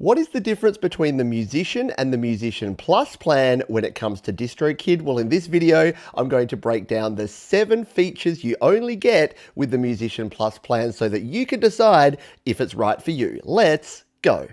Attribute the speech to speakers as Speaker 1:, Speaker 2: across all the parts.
Speaker 1: What is the difference between the Musician and the Musician Plus plan when it comes to DistroKid? Well, in this video, I'm going to break down the 7 features you only get with the Musician Plus plan so that you can decide if it's right for you. Let's go.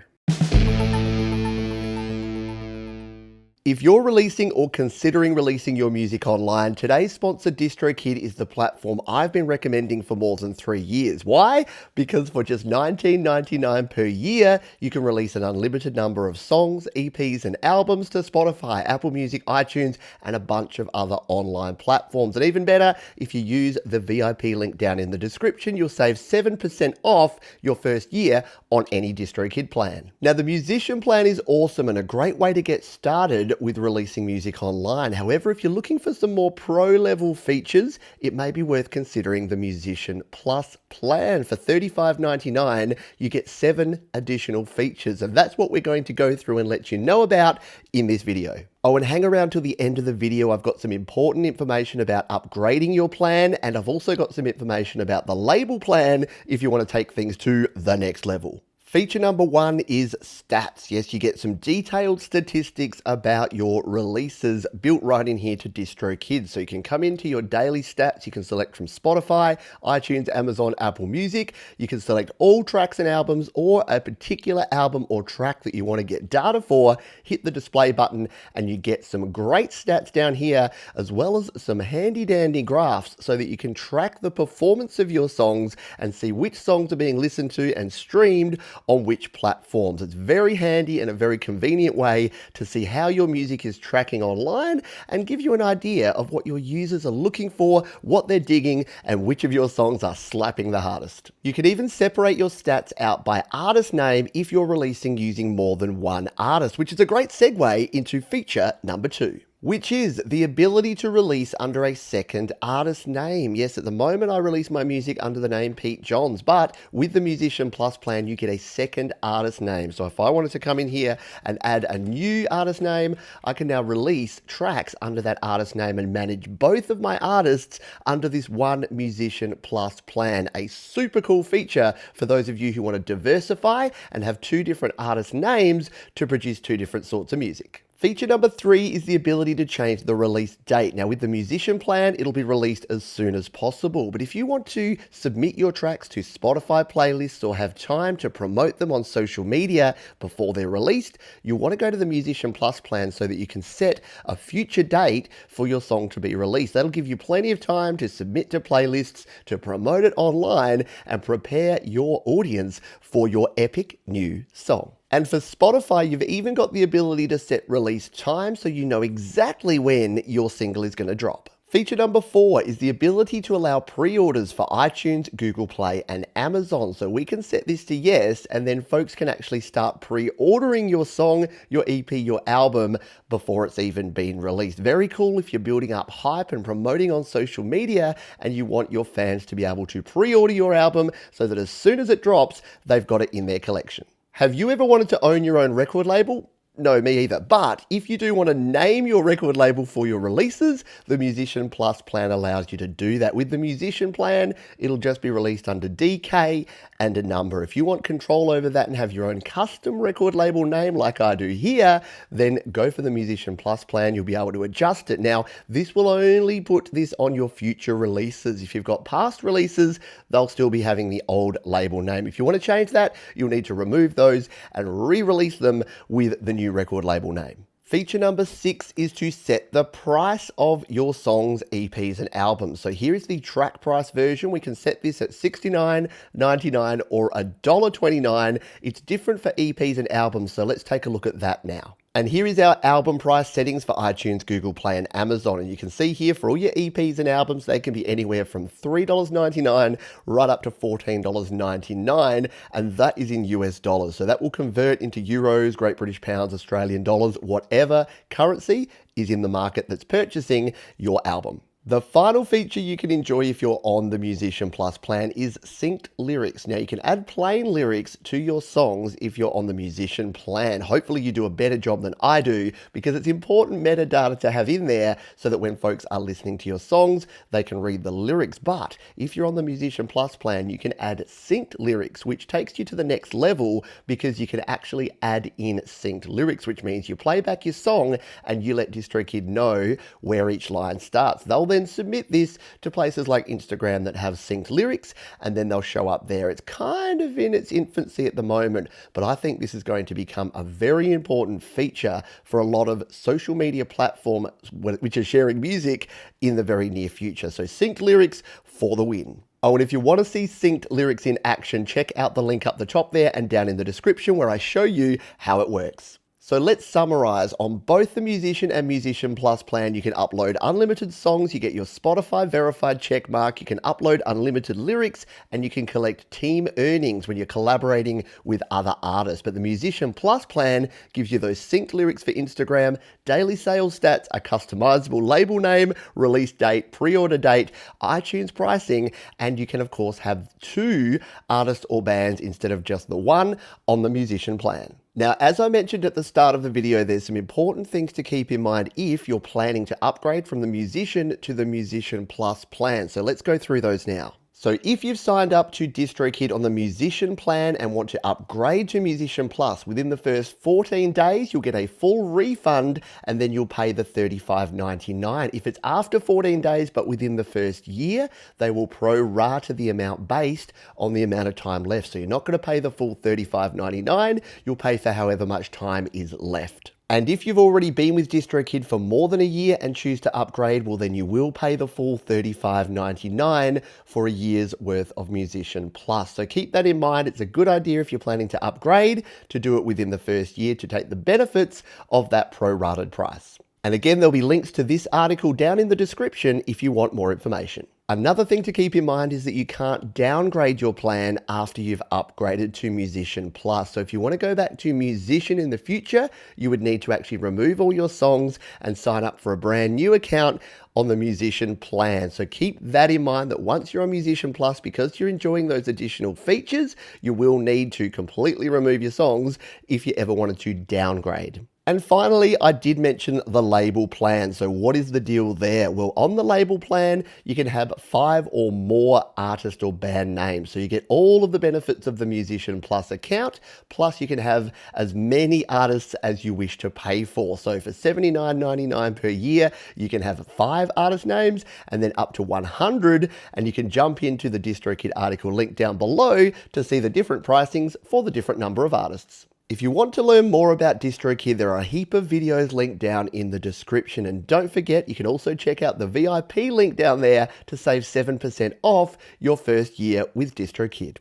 Speaker 1: If you're releasing or considering releasing your music online, today's sponsor DistroKid is the platform I've been recommending for more than 3 years. Why? Because for just $19.99 per year, you can release an unlimited number of songs, EPs, and albums to Spotify, Apple Music, iTunes, and a bunch of other online platforms. And even better, if you use the VIP link down in the description, you'll save 7% off your first year on any DistroKid plan. Now, the Musician plan is awesome and a great way to get started with releasing music online. However, if you're looking for some more pro-level features, it may be worth considering the Musician Plus plan. For $35.99, you get 7 additional features, and that's what we're going to go through and let you know about in this video. Oh, and hang around till the end of the video. I've got some important information about upgrading your plan, and I've also got some information about the label plan if you want to take things to the next level. Feature number 1 is stats. Yes, you get some detailed statistics about your releases built right in here to DistroKid. So you can come into your daily stats. You can select from Spotify, iTunes, Amazon, Apple Music. You can select all tracks and albums or a particular album or track that you want to get data for. Hit the display button and you get some great stats down here, as well as some handy dandy graphs so that you can track the performance of your songs and see which songs are being listened to and streamed on which platforms. It's very handy and a very convenient way to see how your music is tracking online and give you an idea of what your users are looking for, what they're digging, and which of your songs are slapping the hardest. You can even separate your stats out by artist name if you're releasing using more than one artist, which is a great segue into feature number 2. Which is the ability to release under a second artist name. Yes, at the moment I release my music under the name Pete Johns, but with the Musician Plus plan, you get a second artist name. So if I wanted to come in here and add a new artist name, I can now release tracks under that artist name and manage both of my artists under this one Musician Plus plan. A super cool feature for those of you who want to diversify and have 2 different artist names to produce 2 different sorts of music. Feature number 3 is the ability to change the release date. Now with the Musician plan, it'll be released as soon as possible. But if you want to submit your tracks to Spotify playlists or have time to promote them on social media before they're released, you'll want to go to the Musician Plus plan so that you can set a future date for your song to be released. That'll give you plenty of time to submit to playlists, to promote it online, and prepare your audience for your epic new song. And for Spotify, you've even got the ability to set release time so you know exactly when your single is going to drop. Feature number 4 is the ability to allow pre-orders for iTunes, Google Play, and Amazon. So we can set this to yes, and then folks can actually start pre-ordering your song, your EP, your album before it's even been released. Very cool if you're building up hype and promoting on social media and you want your fans to be able to pre-order your album so that as soon as it drops, they've got it in their collection. Have you ever wanted to own your own record label? No, me either. But if you do want to name your record label for your releases, the Musician Plus plan allows you to do that. With the Musician plan, it'll just be released under DK and a number. If you want control over that and have your own custom record label name like I do here, then go for the Musician Plus plan. You'll be able to adjust it. Now, this will only put this on your future releases. If you've got past releases, they'll still be having the old label name. If you want to change that, you'll need to remove those and re-release them with the new record label name. Feature number 6 is to set the price of your songs, EPs, and albums. So here is the track price version. We can set this at $69.99 or $1.29. It's different for EPs and albums, so let's take a look at that now. And here is our album price settings for iTunes, Google Play, and Amazon. And you can see here for all your EPs and albums, they can be anywhere from $3.99 right up to $14.99. And that is in US dollars. So that will convert into euros, Great British pounds, Australian dollars, whatever currency is in the market that's purchasing your album. The final feature you can enjoy if you're on the Musician Plus plan is synced lyrics. Now, you can add plain lyrics to your songs if you're on the Musician plan. Hopefully, you do a better job than I do because it's important metadata to have in there so that when folks are listening to your songs, they can read the lyrics. But if you're on the Musician Plus plan, you can add synced lyrics, which takes you to the next level because you can actually add in synced lyrics, which means you play back your song and you let DistroKid know where each line starts. They'll then submit this to places like Instagram that have synced lyrics, and then they'll show up there. It's kind of in its infancy at the moment, but I think this is going to become a very important feature for a lot of social media platforms which are sharing music in the very near future. So synced lyrics for the win. Oh, and if you want to see synced lyrics in action, check out the link up the top there and down in the description where I show you how it works. So let's summarize. On both the Musician and Musician Plus plan, you can upload unlimited songs, you get your Spotify verified check mark, you can upload unlimited lyrics, and you can collect team earnings when you're collaborating with other artists. But the Musician Plus plan gives you those synced lyrics for Instagram, daily sales stats, a customizable label name, release date, pre-order date, iTunes pricing, and you can of course have 2 artists or bands instead of just the one on the Musician plan. Now, as I mentioned at the start of the video, there's some important things to keep in mind if you're planning to upgrade from the Musician to the Musician Plus plan. So let's go through those now. So if you've signed up to DistroKid on the Musician plan and want to upgrade to Musician Plus, within the first 14 days, you'll get a full refund and then you'll pay the $35.99. If it's after 14 days, but within the first year, they will pro-rata the amount based on the amount of time left. So you're not going to pay the full $35.99, you'll pay for however much time is left. And if you've already been with DistroKid for more than a year and choose to upgrade, well then you will pay the full $35.99 for a year's worth of Musician Plus. So keep that in mind. It's a good idea if you're planning to upgrade to do it within the first year to take the benefits of that prorated price. And again, there'll be links to this article down in the description if you want more information. Another thing to keep in mind is that you can't downgrade your plan after you've upgraded to Musician Plus. So if you want to go back to Musician in the future, you would need to actually remove all your songs and sign up for a brand new account on the Musician plan. So keep that in mind that once you're on Musician Plus, because you're enjoying those additional features, you will need to completely remove your songs if you ever wanted to downgrade. And finally, I did mention the label plan. So what is the deal there? Well, on the label plan, you can have 5 or more artist or band names. So you get all of the benefits of the Musician Plus account, plus you can have as many artists as you wish to pay for. So for $79.99 per year, you can have 5 artist names and then up to 100. And you can jump into the DistroKid article link down below to see the different pricings for the different number of artists. If you want to learn more about DistroKid, there are a heap of videos linked down in the description. And don't forget, you can also check out the VIP link down there to save 7% off your first year with DistroKid.